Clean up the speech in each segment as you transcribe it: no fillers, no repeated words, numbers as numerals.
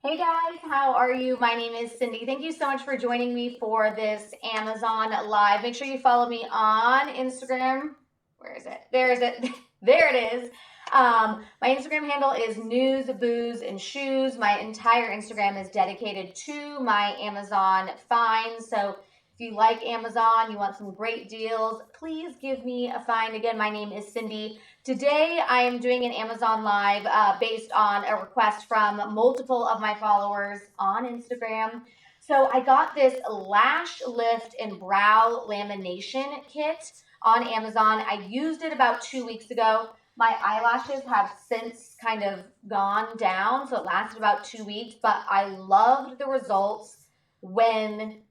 Hey guys, how are you? My name is Cindy. Thank you so much for joining me for this Amazon Live. Make sure you follow me on Instagram. Where is it? There is it. There it is. My Instagram handle is News, Booze, and Shoes. My entire Instagram is dedicated to my Amazon finds. So if you like Amazon, you want some great deals, please give me a find. Again, my name is Cindy. Today, I am doing an Amazon Live based on a request from multiple of my followers on Instagram. So I got this lash lift and brow lamination kit on Amazon. I used it about 2 weeks ago. My eyelashes have since kind of gone down, so it lasted about 2 weeks, but I loved the results when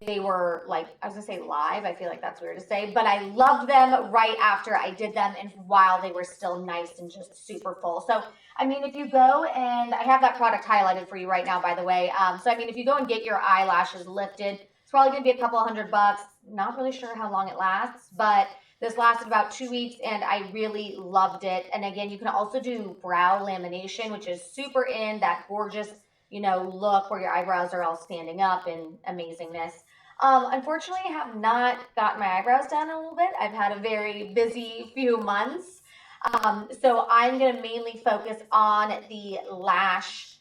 they were like, I was gonna say live. I feel like that's weird to say, but I loved them right after I did them and while they were still nice and just super full. So, I mean, if you go and I have that product highlighted for you right now, by the way. So, I mean, if you go and get your eyelashes lifted, it's probably gonna be a couple of $100. Not really sure how long it lasts, but this lasted about 2 weeks and I really loved it. And again, you can also do brow lamination, which is super in that gorgeous, look where your eyebrows are all standing up and amazingness. Unfortunately, I have not gotten my eyebrows done in a little bit. I've had a very busy few months. So I'm going to mainly focus on the lash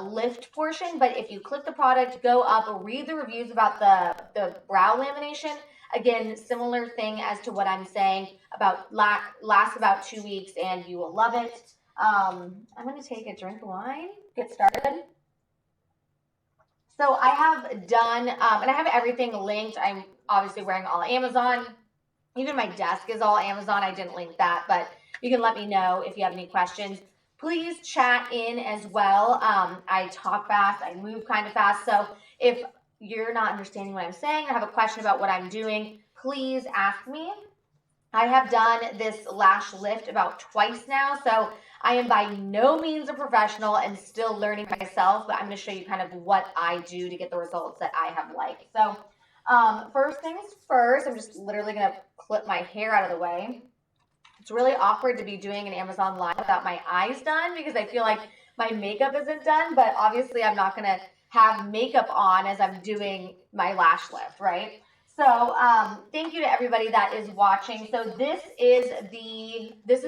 lift portion. But if you click the product, go up, read the reviews about the brow lamination. Again, similar thing as to what I'm saying about lasts about 2 weeks and you will love it. I'm going to take a drink of wine, get started. So I have done, and I have everything linked. I'm obviously wearing all Amazon. Even my desk is all Amazon. I didn't link that, but you can let me know if you have any questions. Please chat in as well. I talk fast, I move kind of fast. So if you're not understanding what I'm saying or have a question about what I'm doing, please ask me. I have done this lash lift about twice now, so I am by no means a professional and still learning myself, but I'm going to show you kind of what I do to get the results that I have liked. So, first things first, I'm just literally going to clip my hair out of the way. It's really awkward to be doing an Amazon Live without my eyes done because I feel like my makeup isn't done, but obviously I'm not going to have makeup on as I'm doing my lash lift, right? So thank you to everybody that is watching. So this is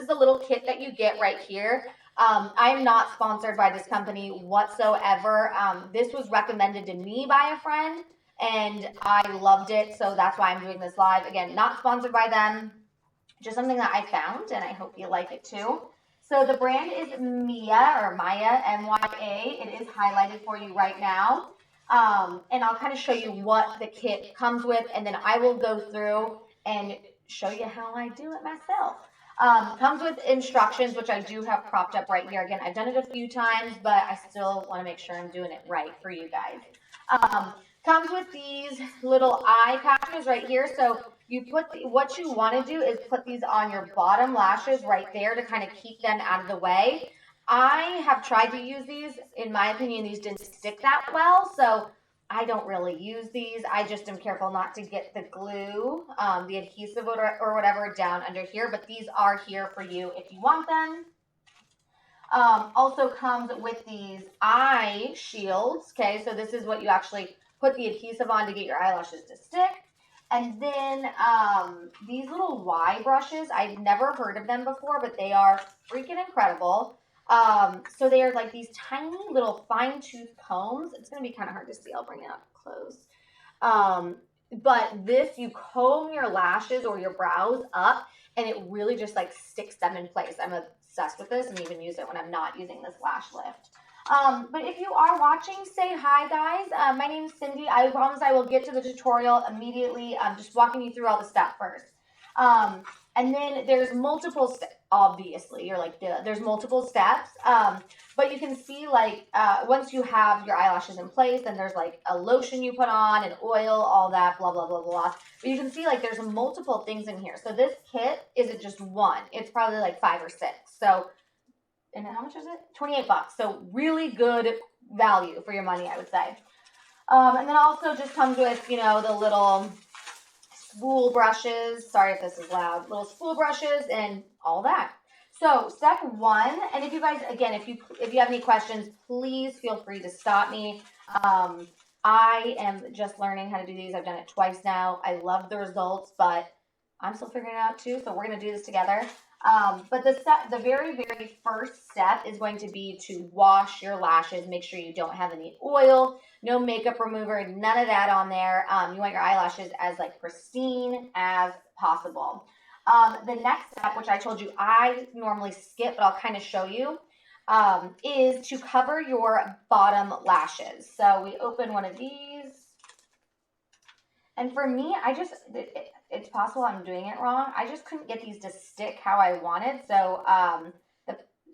the little kit that you get right here. I am not sponsored by this company whatsoever. This was recommended to me by a friend, and I loved it. So that's why I'm doing this live. Again, not sponsored by them, just something that I found, and I hope you like it too. So the brand is Mia or Maya, M-Y-A. It is highlighted for you right now. And I'll kind of show you what the kit comes with, and then I will go through and show you how I do it myself. Comes with instructions, which I do have propped up right here. Again, I've done it a few times, but I still want to make sure I'm doing it right for you guys. Comes with these little eye patches right here. So you what you want to do is put these on your bottom lashes right there to kind of keep them out of the way. I have tried to use these. In my opinion, these didn't stick that well, so I don't really use these. I just am careful not to get the glue, the adhesive or whatever down under here, but these are here for you if you want them. Also comes with these eye shields. Okay, so this is what you actually put the adhesive on to get your eyelashes to stick. And then these little Y brushes, I've never heard of them before, but they are freaking incredible. So they are like these tiny little fine-tooth combs. It's going to be kind of hard to see. I'll bring it up close. But this, you comb your lashes or your brows up, and it really just like sticks them in place. I'm obsessed with this and even use it when I'm not using this lash lift. But if you are watching, say hi, guys. My name is Cindy. I promise I will get to the tutorial immediately. I'm just walking you through all the stuff first. And then there's multiple steps. Obviously, you're like, there's multiple steps. But you can see, like, once you have your eyelashes in place, then there's like a lotion you put on, an oil, all that, blah, blah, blah, blah. But you can see, like, there's multiple things in here. So this kit isn't just one. It's probably like 5 or 6. So, and how much is it? $28. So really good value for your money, I would say. And then also just comes with, the little spool brushes. Sorry if this is loud. Little spool brushes and all that. So step one, and if you guys, again, if you have any questions, please feel free to stop me. I am just learning how to do these. I've done it twice now. I love the results, but I'm still figuring it out too. So we're gonna do this together. But the very, very first step is going to be to wash your lashes. Make sure you don't have any oil, no makeup remover, none of that on there. You want your eyelashes as like pristine as possible. The next step, which I told you I normally skip, but I'll kind of show you, is to cover your bottom lashes. So we open one of these. And for me, it's possible I'm doing it wrong. I just couldn't get these to stick how I wanted. So,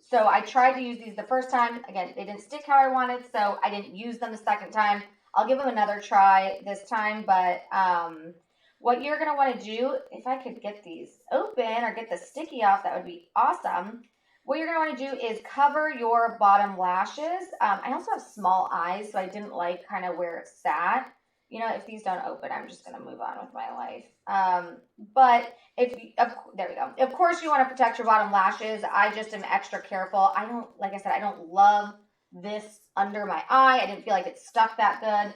so I tried to use these the first time. Again, they didn't stick how I wanted, so I didn't use them the second time. I'll give them another try this time, but what you're going to want to do, if I could get these open or get the sticky off, that would be awesome. What you're going to want to do is cover your bottom lashes. I also have small eyes, so I didn't like kind of where it sat. You know, if these don't open, I'm just going to move on with my life. But there we go. Of course, you want to protect your bottom lashes. I just am extra careful. Like I said, I don't love this under my eye. I didn't feel like it stuck that good.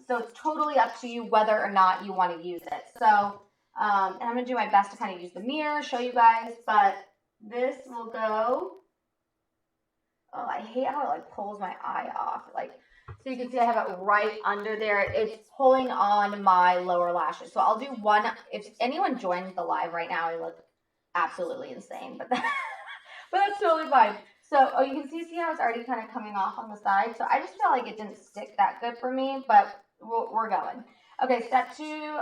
So it's totally up to you whether or not you want to use it. So, and I'm going to do my best to kind of use the mirror, show you guys, but this will go. Oh, I hate how it like pulls my eye off. So you can see I have it right under there. It's pulling on my lower lashes. So I'll do one. If anyone joins the live right now, I look absolutely insane, but that's totally fine. So, oh, you can see how it's already kind of coming off on the side. So I just feel like it didn't stick that good for me, but we're going. Okay, step two.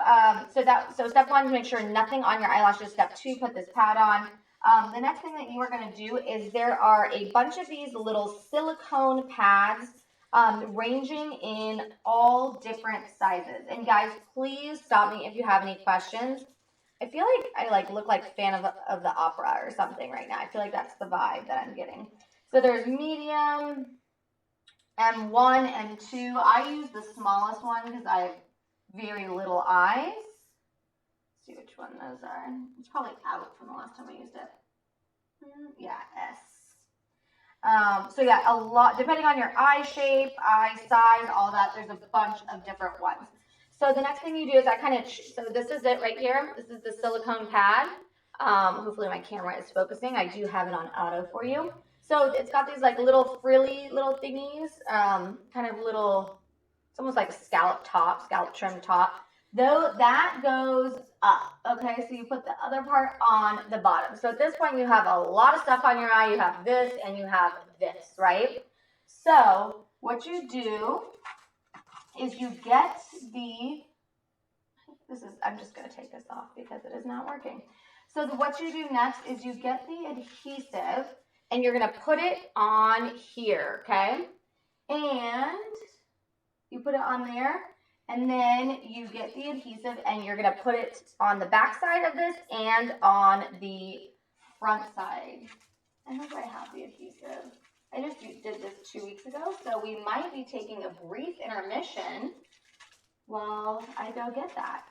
So step one is make sure nothing on your eyelashes. Step two, put this pad on. The next thing that you are going to do is there are a bunch of these little silicone pads ranging in all different sizes. And guys, please stop me if you have any questions. I feel like I look like a fan of the opera or something right now. I feel like that's the vibe that I'm getting. So there's medium, M1, M2. I use the smallest one because I have very little eyes. Let's see which one those are. It's probably out from the last time I used it. Yeah, S. So yeah, a lot, depending on your eye shape, eye size, all that, there's a bunch of different ones. So the next thing you do is so this is it right here. This is the silicone pad. Hopefully my camera is focusing. I do have it on auto for you. So it's got these like little frilly little thingies, kind of little, it's almost like a scallop trim top. Though that goes up, okay? So you put the other part on the bottom. So at this point, you have a lot of stuff on your eye. You have this and you have this, right? So what you do is you get I'm just going to take this off because it is not working. So what you do next is you get the adhesive and you're going to put it on here, okay? And you put it on there. And then you get the adhesive and you're going to put it on the back side of this and on the front side. I hope I have the adhesive. I just did this 2 weeks ago, so we might be taking a brief intermission while I go get that.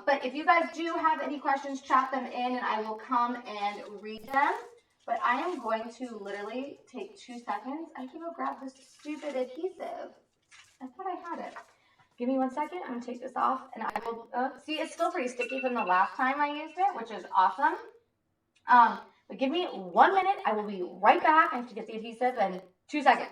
But if you guys do have any questions, chat them in and I will come and read them. But I am going to literally take 2 seconds. I have to go grab this stupid adhesive. I thought I had it. Give me 1 second. I'm going to take this off and I will, see, it's still pretty sticky from the last time I used it, which is awesome. But give me 1 minute. I will be right back. I have to get the adhesive in 2 seconds.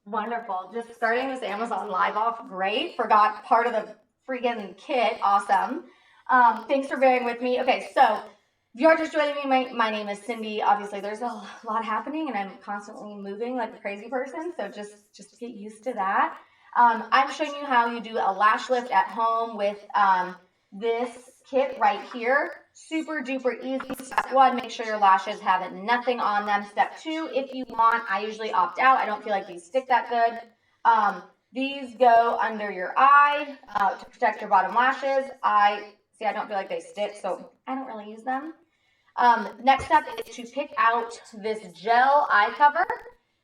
Wonderful. Just starting this Amazon live off. Great. Forgot part of the freaking kit. Awesome. Thanks for bearing with me. Okay, so if you're just joining me, my name is Cindy. Obviously, there's a lot happening, and I'm constantly moving like a crazy person, so just get used to that. I'm showing you how you do a lash lift at home with this kit right here. Super duper easy. Step one, make sure your lashes have nothing on them. Step two, if you want, I usually opt out. I don't feel like these stick that good. These go under your eye to protect your bottom lashes. I don't feel like they stick, so I don't really use them. Next step is to pick out this gel eye cover,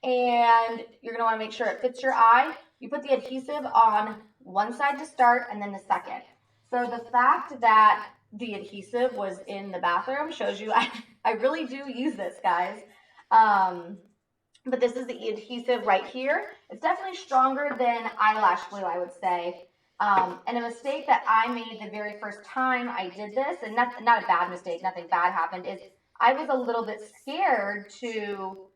and you're going to want to make sure it fits your eye. You put the adhesive on one side to start and then the second. So the fact that the adhesive was in the bathroom shows you I really do use this, guys. But this is the adhesive right here. It's definitely stronger than eyelash glue, I would say. And a mistake that I made the very first time I did this, and not a bad mistake, nothing bad happened, is I was a little bit scared to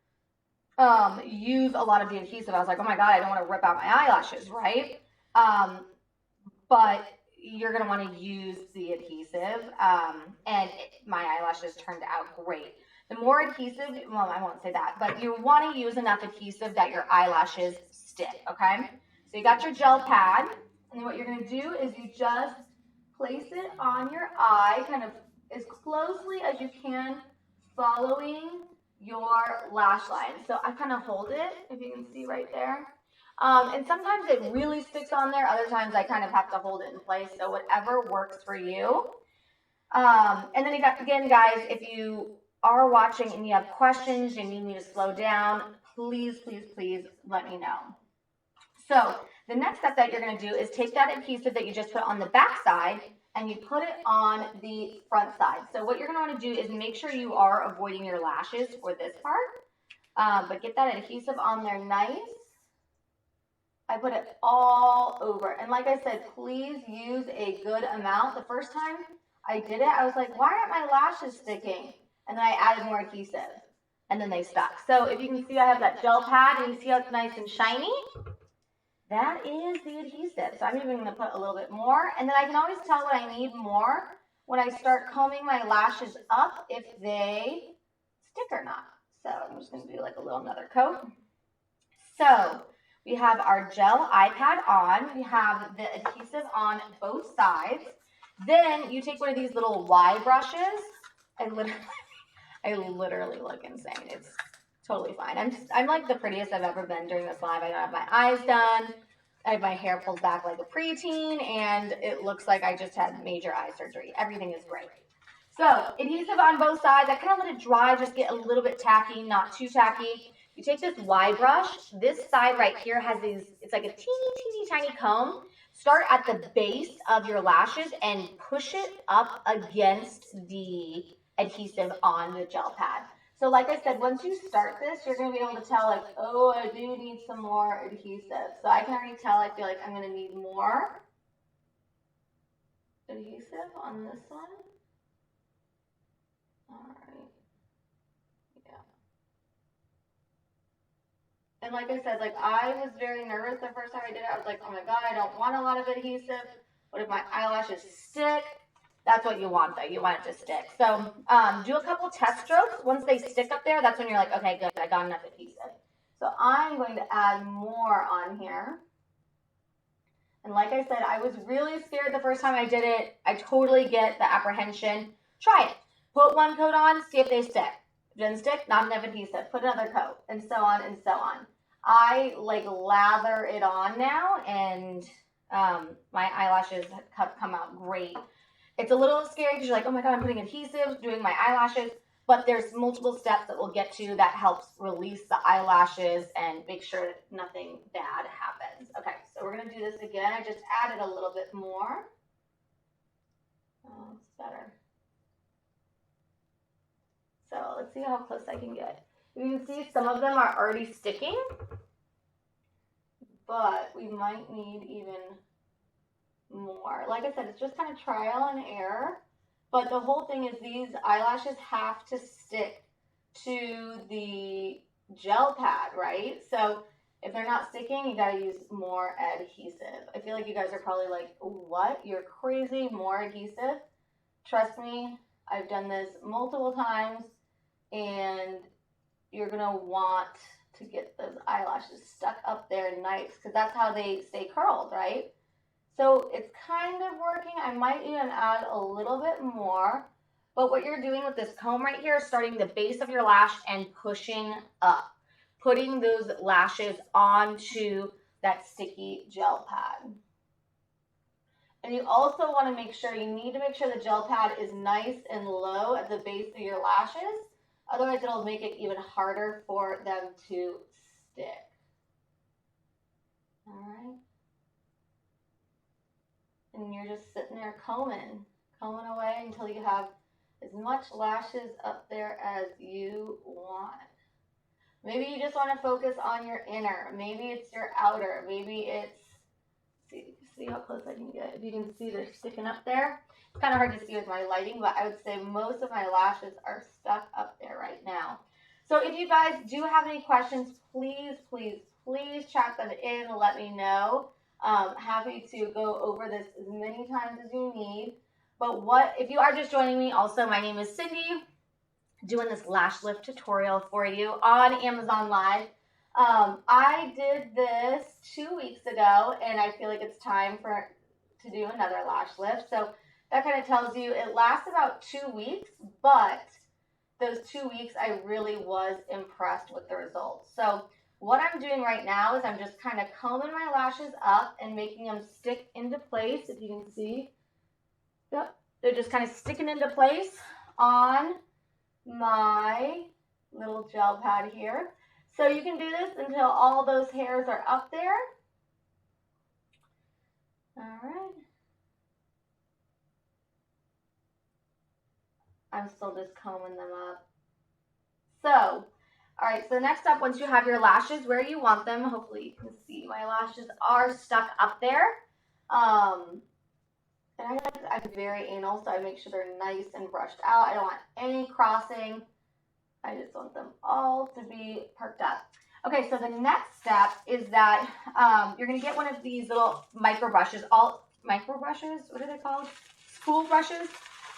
use a lot of the adhesive. I was like, oh my God, I don't want to rip out my eyelashes, right? But you're going to want to use the adhesive, and my eyelashes turned out great. The more adhesive, well, I won't say that, but you want to use enough adhesive that your eyelashes stick, okay? So you got your gel pad, and then what you're going to do is you just place it on your eye, kind of as closely as you can, following your lash line. So I kind of hold it, if you can see right there. And sometimes it really sticks on there. Other times I kind of have to hold it in place. So whatever works for you. And then again, guys, if you are watching and you have questions, you need me to slow down, please, please, please let me know. So the next step that you're going to do is take that adhesive that you just put on the back side and you put it on the front side. So what you're going to want to do is make sure you are avoiding your lashes for this part, but get that adhesive on there nice. I put it all over. And like I said, please use a good amount. The first time I did it, I was like, why aren't my lashes sticking? And then I added more adhesive, and then they stuck. So if you can see, I have that gel pad, and you see how it's nice and shiny? That is the adhesive. So I'm even going to put a little bit more. And then I can always tell when I need more when I start combing my lashes up if they stick or not. So I'm just going to do like a little another coat. So we have our gel eye pad on. We have the adhesive on both sides. Then you take one of these little Y brushes. I literally look insane. It's totally fine. I'm like the prettiest I've ever been during this live. I don't have my eyes done. I have my hair pulled back like a preteen, and it looks like I just had major eye surgery. Everything is great. So adhesive on both sides. I kind of let it dry, just get a little bit tacky, not too tacky. You take this Y brush. This side right here has these, it's like a teeny tiny comb. Start at the base of your lashes and push it up against the adhesive on the gel pad. So like I said, once you start this, you're going to be able to tell like, oh, I do need some more adhesive. So I can already tell, I feel like I'm going to need more adhesive on this one. All right. Yeah. And like I said, like I was very nervous the first time I did it. I was like, oh my God, I don't want a lot of adhesive. What if my eyelashes stick? That's what you want though. You want it to stick. So do a couple test strokes. Once they stick up there, that's when you're like, okay, good, I got enough adhesive. So I'm going to add more on here. And like I said, I was really scared the first time I did it. I totally get the apprehension. Try it. Put one coat on, see if they stick. If it doesn't stick, not enough adhesive. Put another coat, and so on and so on. I like lather it on now, and my eyelashes have come out great. It's a little scary because you're like, oh my God, I'm putting adhesive, doing my eyelashes, but there's multiple steps that we'll get to that helps release the eyelashes and make sure that nothing bad happens. Okay, so we're going to do this again. I just added a little bit more. Oh, it's better. So let's see how close I can get. You can see some of them are already sticking, but we might need even more. Like I said, it's just kind of trial and error, but the whole thing is these eyelashes have to stick to the gel pad, right? So if they're not sticking, you got to use more adhesive. I feel like you guys are probably like, what? You're crazy, more adhesive? Trust me, I've done this multiple times, and you're going to want to get those eyelashes stuck up there nice, because that's how they stay curled, right? So it's kind of working. I might even add a little bit more. But what you're doing with this comb right here is starting the base of your lash and pushing up. Putting those lashes onto that sticky gel pad. And you also want to make sure, you need to make sure the gel pad is nice and low at the base of your lashes. Otherwise, it'll make it even harder for them to stick. All right. And you're just sitting there combing away until you have as much lashes up there as you want. Maybe you just want to focus on your inner. Maybe it's your outer. Maybe it's, see how close I can get. If you can see they're sticking up there. It's kind of hard to see with my lighting, but I would say most of my lashes are stuck up there right now. So if you guys do have any questions, please, please, please chat them in. Let me know. Happy to go over this as many times as you need. But if you are just joining me, also, my name is Cindy, doing this lash lift tutorial for you on Amazon Live. I did this 2 weeks ago, and I feel like it's time to do another lash lift. So that kind of tells you it lasts about 2 weeks, but those 2 weeks I really was impressed with the results. So what I'm doing right now is I'm just kind of combing my lashes up and making them stick into place, if you can see. Yep, they're just kind of sticking into place on my little gel pad here. So you can do this until all those hairs are up there. All right. I'm still just combing them up. So, all right, so next up, once you have your lashes where you want them, hopefully you can see my lashes are stuck up there. And I'm very anal, so I make sure they're nice and brushed out. I don't want any crossing. I just want them all to be perked up. Okay, so the next step is that you're going to get one of these little micro brushes. Micro brushes? What are they called? Spool brushes.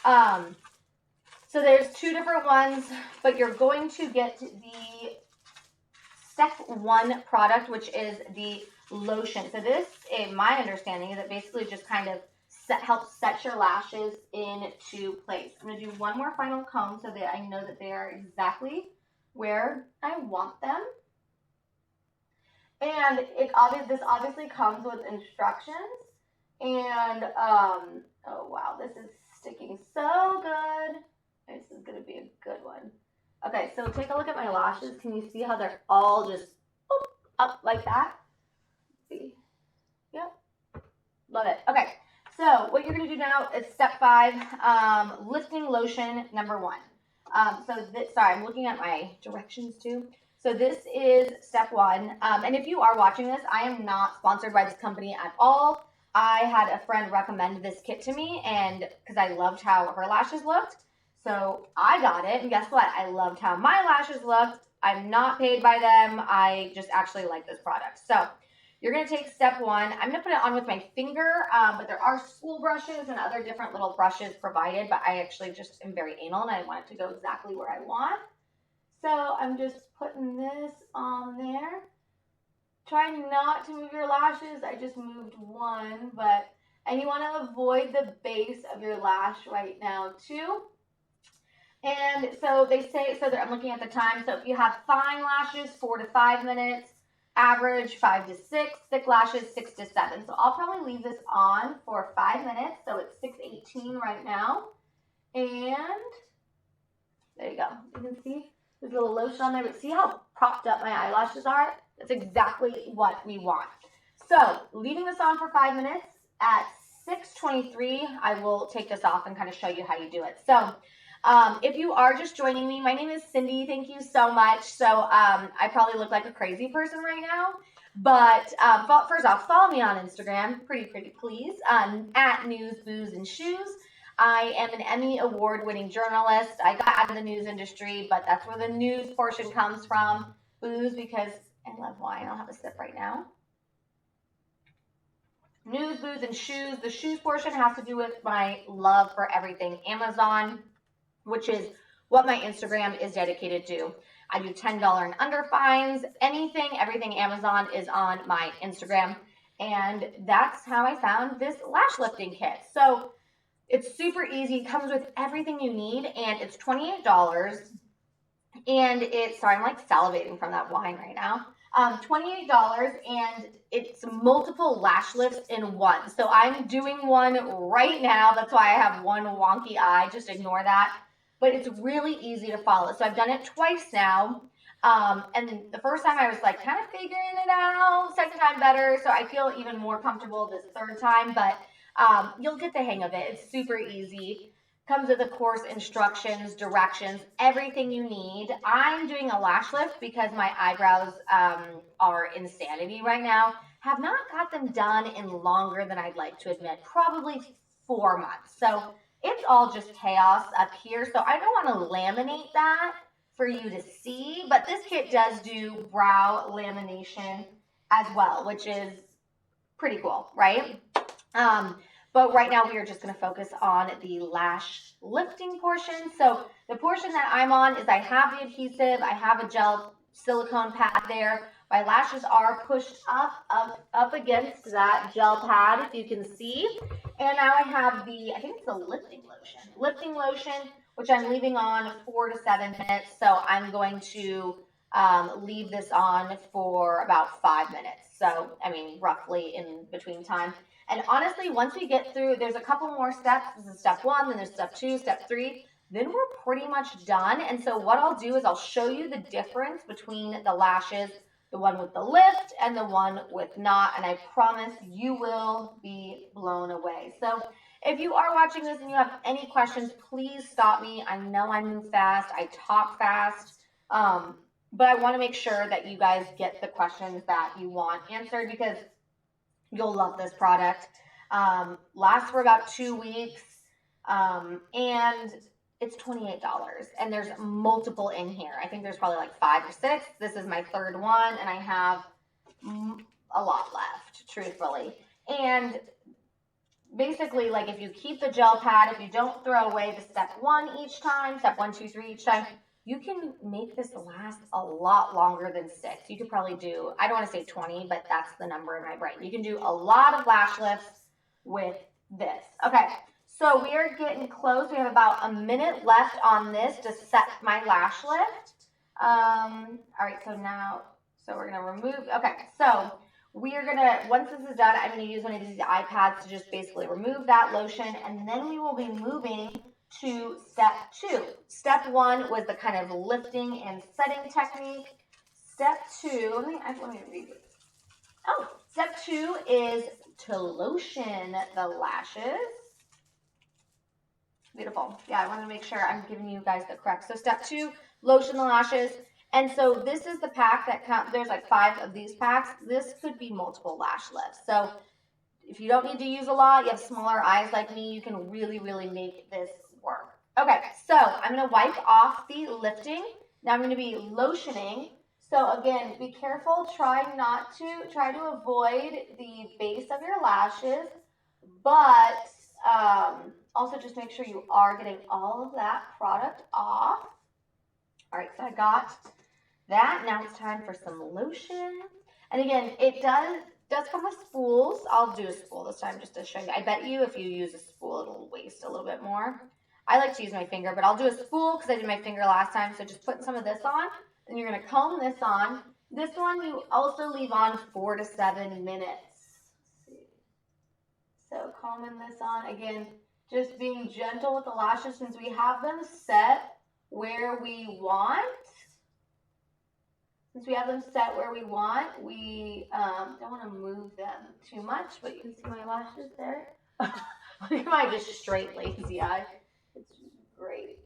So there's 2 different ones, but you're going to get the step 1 product, which is the lotion. So this, in my understanding, is it basically just kind of helps set your lashes into place. I'm going to do one more final comb so that I know that they are exactly where I want them. And this obviously comes with instructions. And, oh wow, this is sticking so good. This is going to be a good one. Okay, so take a look at my lashes. Can you see how they're all just up like that? Let's see. Yep. Love it. Okay. So what you're going to do now is step 5, lifting lotion number 1. Sorry, I'm looking at my directions too. So this is step 1. And if you are watching this, I am not sponsored by this company at all. I had a friend recommend this kit to me, and because I loved how her lashes looked. So I got it, and guess what? I loved how my lashes looked. I'm not paid by them. I just actually like this product. So you're going to take step 1. I'm going to put it on with my finger, but there are spool brushes and other different little brushes provided, but I actually just am very anal, and I want it to go exactly where I want. So I'm just putting this on there. Try not to move your lashes. I just moved one, and you want to avoid the base of your lash right now too. And so they say, I'm looking at the time. So if you have fine lashes, 4 to 5 minutes. Average 5 to 6, thick lashes 6 to 7. So I'll probably leave this on for 5 minutes. So it's 6:18 right now. And there you go. You can see there's a little lotion on there, but see how propped up my eyelashes are? That's exactly what we want. So leaving this on for 5 minutes. At 6:23, I will take this off and kind of show you how you do it. So if you are just joining me, my name is Cindy. Thank you so much. So I probably look like a crazy person right now. But first off, follow me on Instagram, pretty please, at News, Booze, and Shoes. I am an Emmy award-winning journalist. I got out of the news industry, but that's where the news portion comes from. Booze, because I love wine. I'll have a sip right now. News, Booze, and Shoes. The shoes portion has to do with my love for everything Amazon, which is what my Instagram is dedicated to. I do $10 and under finds, everything Amazon is on my Instagram. And that's how I found this lash lifting kit. So it's super easy. It comes with everything you need, and it's $28. And sorry, I'm like salivating from that wine right now. $28, and it's multiple lash lifts in one. So I'm doing one right now. That's why I have one wonky eye. Just ignore that. But it's really easy to follow. So I've done it twice now. And the first time I was like kind of figuring it out. Second time better. So I feel even more comfortable this third time. But you'll get the hang of it. It's super easy. Comes with, of course, instructions, directions, everything you need. I'm doing a lash lift because my eyebrows are insanity right now. Have not got them done in longer than I'd like to admit, probably 4 months. So it's all just chaos up here. So I don't want to laminate that for you to see, but this kit does do brow lamination as well, which is pretty cool, right? But right now we are just going to focus on the lash lifting portion. So the portion that I'm on is I have the adhesive, I have a gel silicone pad there. My lashes are pushed up against that gel pad, if you can see. And now I have I think it's the lifting lotion, which I'm leaving on 4 to 7 minutes. So I'm going to leave this on for about 5 minutes. So, I mean, roughly in between time. And honestly, once we get through, there's a couple more steps. This is step 1, then there's step 2, step 3. Then we're pretty much done. And so what I'll do is I'll show you the difference between the lashes, the one with the lift and the one with not. And I promise you will be blown away. So if you are watching this and you have any questions, please stop me. I know I move fast. I talk fast. But I want to make sure that you guys get the questions that you want answered because you'll love this product. Lasts for about 2 weeks, and it's $28. And there's multiple in here. I think there's probably like 5 or 6. This is my third one, and I have a lot left, truthfully. And basically, like if you keep the gel pad, if you don't throw away the step 1 each time, step 1, 2, 3 each time, you can make this last a lot longer than 6. You could probably do, I don't want to say 20, but that's the number in my brain. You can do a lot of lash lifts with this. Okay, so we are getting close. We have about a minute left on this to set my lash lift. All right, so we're going to remove, okay, so we are going to, once this is done, I'm going to use one of these iPads to just basically remove that lotion, and then we will be moving to step 2. Step 1 was the kind of lifting and setting technique. Step 2, let me read it. Oh, step 2 is to lotion the lashes. Beautiful. Yeah, I want to make sure I'm giving you guys the correct. So step 2, lotion the lashes. And so this is the pack that there's like 5 of these packs. This could be multiple lash lifts. So if you don't need to use a lot, you have smaller eyes like me, you can really, really make this work. Okay, so I'm going to wipe off the lifting. Now I'm going to be lotioning. So again, be careful. Try to avoid the base of your lashes, but also just make sure you are getting all of that product off. All right, so I got that. Now it's time for some lotion. And again, it does come with spools. I'll do a spool this time just to show you. I bet you if you use a spool, it'll waste a little bit more. I like to use my finger, but I'll do a spool because I did my finger last time. So just put some of this on, and you're going to comb this on. This one you also leave on 4 to 7 minutes. So combing this on. Again, just being gentle with the lashes since we have them set where we want. Since we have them set where we want, we don't want to move them too much, but you can see my lashes there. Look at my just straight lazy eye. It's great.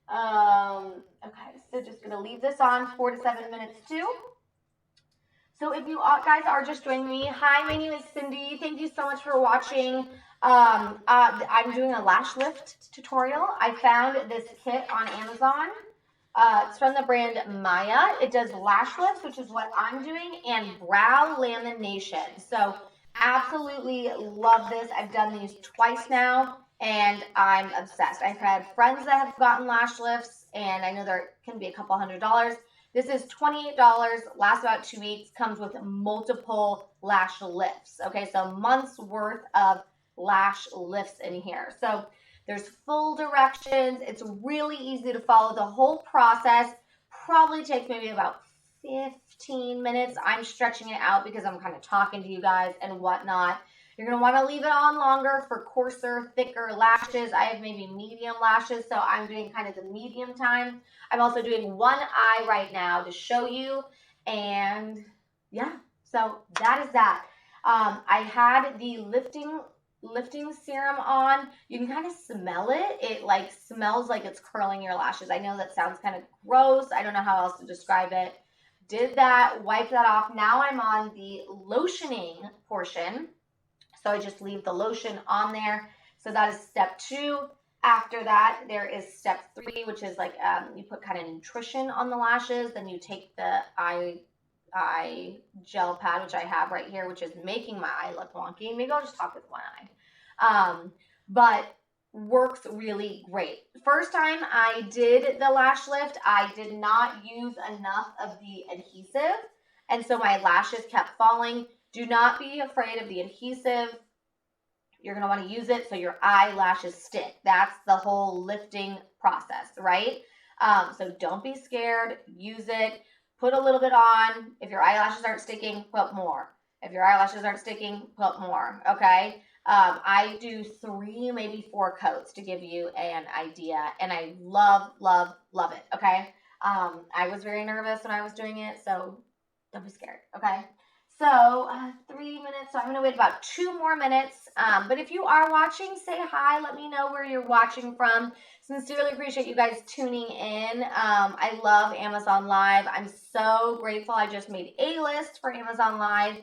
Okay, so just going to leave this on 4 to 7 minutes too. So if you guys are just joining me, hi, my name is Cindy. Thank you so much for watching. I'm doing a lash lift tutorial. I found this kit on Amazon. It's from the brand Maya. It does lash lifts, which is what I'm doing, and brow lamination. So absolutely love this. I've done these twice now, and I'm obsessed. I've had friends that have gotten lash lifts, and I know there can be a couple $100s. This is $28, lasts about 2 weeks, comes with multiple lash lifts. Okay, so months worth of lash lifts in here. So there's full directions. It's really easy to follow. The whole process probably takes maybe about 15 minutes. I'm stretching it out because I'm kind of talking to you guys and whatnot. You're going to want to leave it on longer for coarser, thicker lashes. I have maybe medium lashes, so I'm doing kind of the medium time. I'm also doing one eye right now to show you. And yeah, so that is that. I had the lifting serum on. You can kind of smell it. It like smells like it's curling your lashes. I know that sounds kind of gross. I don't know how else to describe it. Did that, wipe that off. Now I'm on the lotioning portion. So I just leave the lotion on there. So that is step 2. After that, there is step 3, which is like you put kind of nutrition on the lashes. Then you take the eye gel pad, which I have right here, which is making my eye look wonky. Maybe I'll just talk with one eye. But works really great. First time I did the lash lift, I did not use enough of the adhesive, and so my lashes kept falling. Do not be afraid of the adhesive. You're going to want to use it so your eyelashes stick. That's the whole lifting process, right? So don't be scared. Use it. Put a little bit on. If your eyelashes aren't sticking, put more. If your eyelashes aren't sticking, put more, okay? I do 3, maybe 4 coats to give you an idea, and I love, love, love it, okay? I was very nervous when I was doing it, so don't be scared, okay? So 3 minutes, so I'm going to wait about 2 more minutes. But if you are watching, say hi. Let me know where you're watching from. Sincerely appreciate you guys tuning in. I love Amazon Live. I'm so grateful. I just made a list for Amazon Live,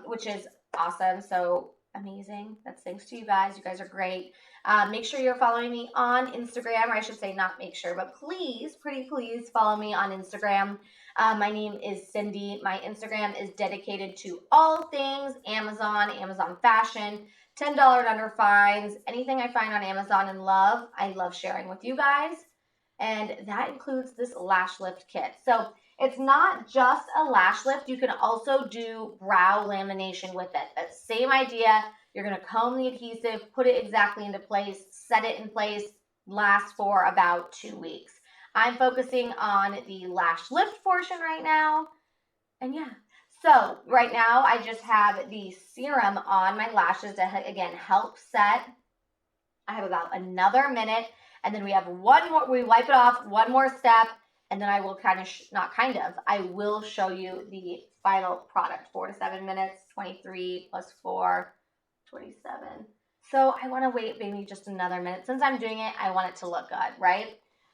which is awesome. So amazing. That's thanks to you guys. You guys are great. Make sure you're following me on Instagram, or I should say not make sure, but please, pretty please follow me on Instagram. My name is Cindy. My Instagram is dedicated to all things Amazon, Amazon fashion, $10 and under finds, anything I find on Amazon and love, I love sharing with you guys. And that includes this lash lift kit. So it's not just a lash lift. You can also do brow lamination with it. That same idea. You're going to comb the adhesive, put it exactly into place, set it in place, lasts for about 2 weeks. I'm focusing on the lash lift portion right now. And yeah, so right now I just have the serum on my lashes to, again, help set. I have about another minute, and then we have one more, we wipe it off, one more step, and then I will I will show you the final product. 4 to 7 minutes, 23 plus 4, 27. So I want to wait maybe just another minute. Since I'm doing it, I want it to look good, right?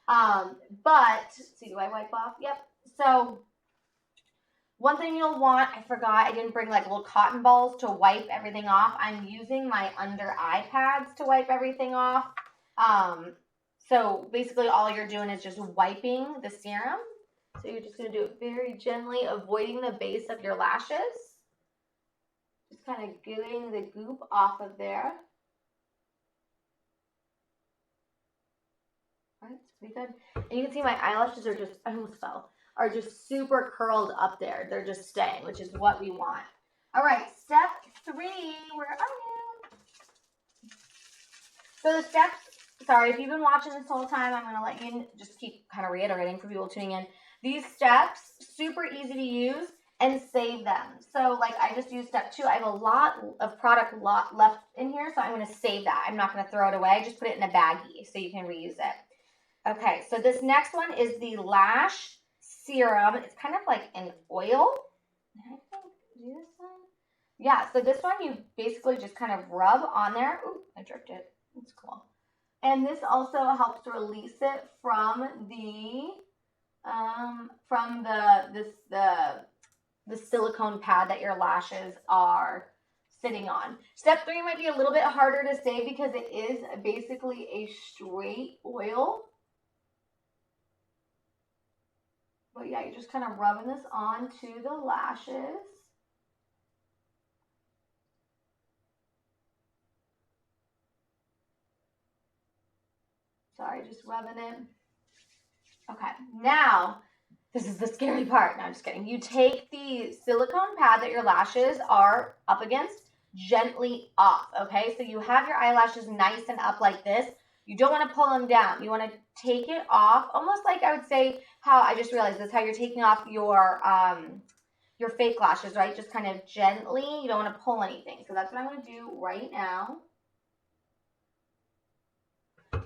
But, see, do I wipe off? Yep. So one thing you'll want, I forgot, I didn't bring like little cotton balls to wipe everything off. I'm using my under eye pads to wipe everything off. So basically all you're doing is just wiping the serum. So you're just going to do it very gently, avoiding the base of your lashes. Just kind of getting the goop off of there. All right, it's pretty good. And you can see my eyelashes are just, I almost fell, are just super curled up there. They're just staying, which is what we want. All right, step 3, where are you? So the steps, sorry, if you've been watching this whole time, I'm going to let you just keep kind of reiterating for people tuning in. These steps, super easy to use, and save them. So like I just used step 2. I have a lot of product left in here, so I'm going to save that. I'm not going to throw it away. Just put it in a baggie so you can reuse it. Okay, so this next one is the lash serum. It's kind of like an oil. I think, do this one? Yeah, so this one you basically just kind of rub on there. Ooh, I dripped it. It's cool. And this also helps release it from the silicone pad that your lashes are sitting on. Step 3 might be a little bit harder to say because it is basically a straight oil. But yeah, you're just kind of rubbing this onto the lashes. Sorry, just rubbing it. Okay, now, this is the scary part. No, I'm just kidding. You take the silicone pad that your lashes are up against gently off, okay? So you have your eyelashes nice and up like this. You don't want to pull them down. You want to take it off, almost like I would say how I just realized this, how you're taking off your fake lashes, right? Just kind of gently. You don't want to pull anything. So that's what I'm going to do right now.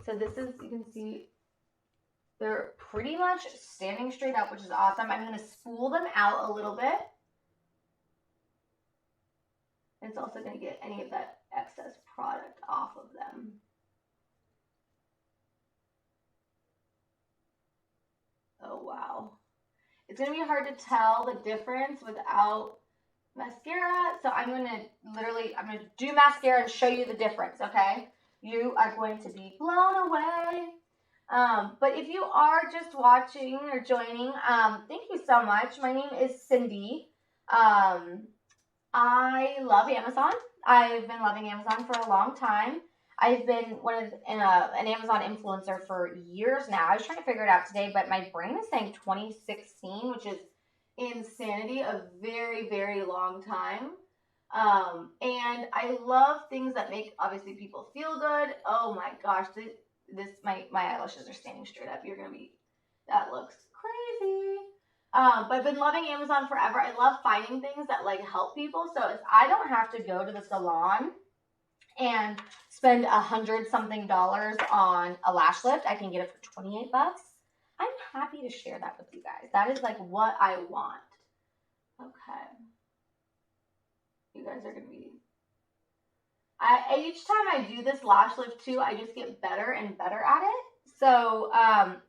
So this is, you can see, they're pretty much standing straight up, which is awesome. I'm going to spool them out a little bit. It's also going to get any of that excess product off of them. Oh, wow. It's going to be hard to tell the difference without mascara. So I'm going to do mascara and show you the difference, okay? You are going to be blown away. But if you are just watching or joining, thank you so much. My name is Cindy. I love Amazon. I've been loving Amazon for a long time. I've been an Amazon influencer for years now. I was trying to figure it out today, but my brain is saying 2016, which is insanity, a very, very long time. And I love things that make, obviously, people feel good. Oh my gosh, my eyelashes are standing straight up. That looks crazy. But I've been loving Amazon forever. I love finding things that like help people. So if I don't have to go to the salon and spend $100-something on a lash lift, I can get it for 28 bucks. I'm happy to share that with you guys. That is like what I want. Okay. You guys are going to be... each time I do this lash lift too, I just get better and better at it. So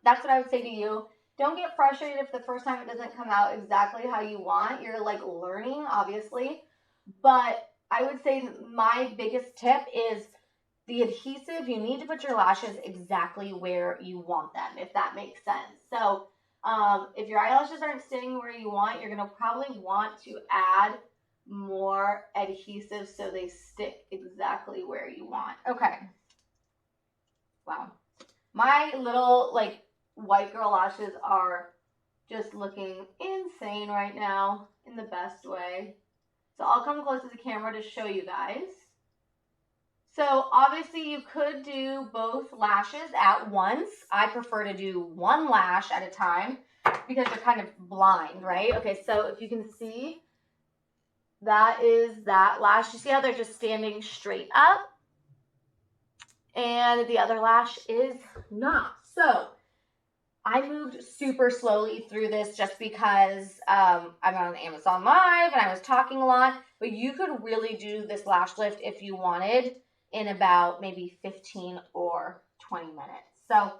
that's what I would say to you. Don't get frustrated if the first time it doesn't come out exactly how you want. You're like learning, obviously. But I would say my biggest tip is the adhesive. You need to put your lashes exactly where you want them, if that makes sense. So if your eyelashes aren't staying where you want, you're going to probably want to add more adhesive so they stick exactly where you want. Okay. Wow. My little like white girl lashes are just looking insane right now in the best way. So I'll come close to the camera to show you guys. So obviously you could do both lashes at once. I prefer to do one lash at a time because you're kind of blind, right? Okay, so if you can see, that is that lash. You see how they're just standing straight up? And the other lash is not. So I moved super slowly through this just because I'm on Amazon Live and I was talking a lot. But you could really do this lash lift if you wanted in about maybe 15 or 20 minutes. So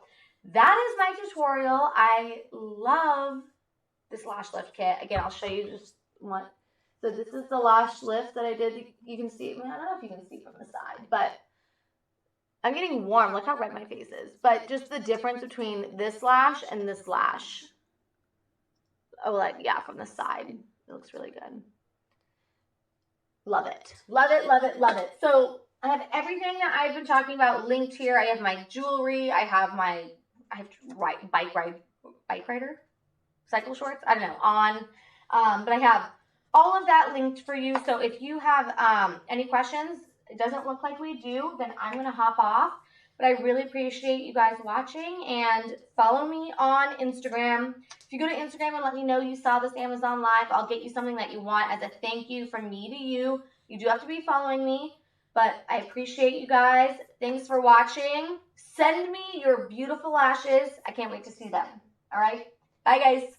that is my tutorial. I love this lash lift kit. Again, I'll show you just one. So this is the lash lift that I did. You can see, I don't know if you can see from the side, but I'm getting warm. Look how red my face is. But just the difference between this lash and this lash. Oh, like, yeah, from the side. It looks really good. Love it. Love it, love it, love it. So I have everything that I've been talking about linked here. I have my jewelry. I have bike rider, cycle shorts. I don't know, on. But I have all of that linked for you. So if you have any questions, it doesn't look like we do, then I'm going to hop off. But I really appreciate you guys watching, and follow me on Instagram. If you go to Instagram and let me know you saw this Amazon Live, I'll get you something that you want as a thank you from me to you. You do have to be following me, but I appreciate you guys. Thanks for watching. Send me your beautiful lashes. I can't wait to see them. All right? Bye, guys.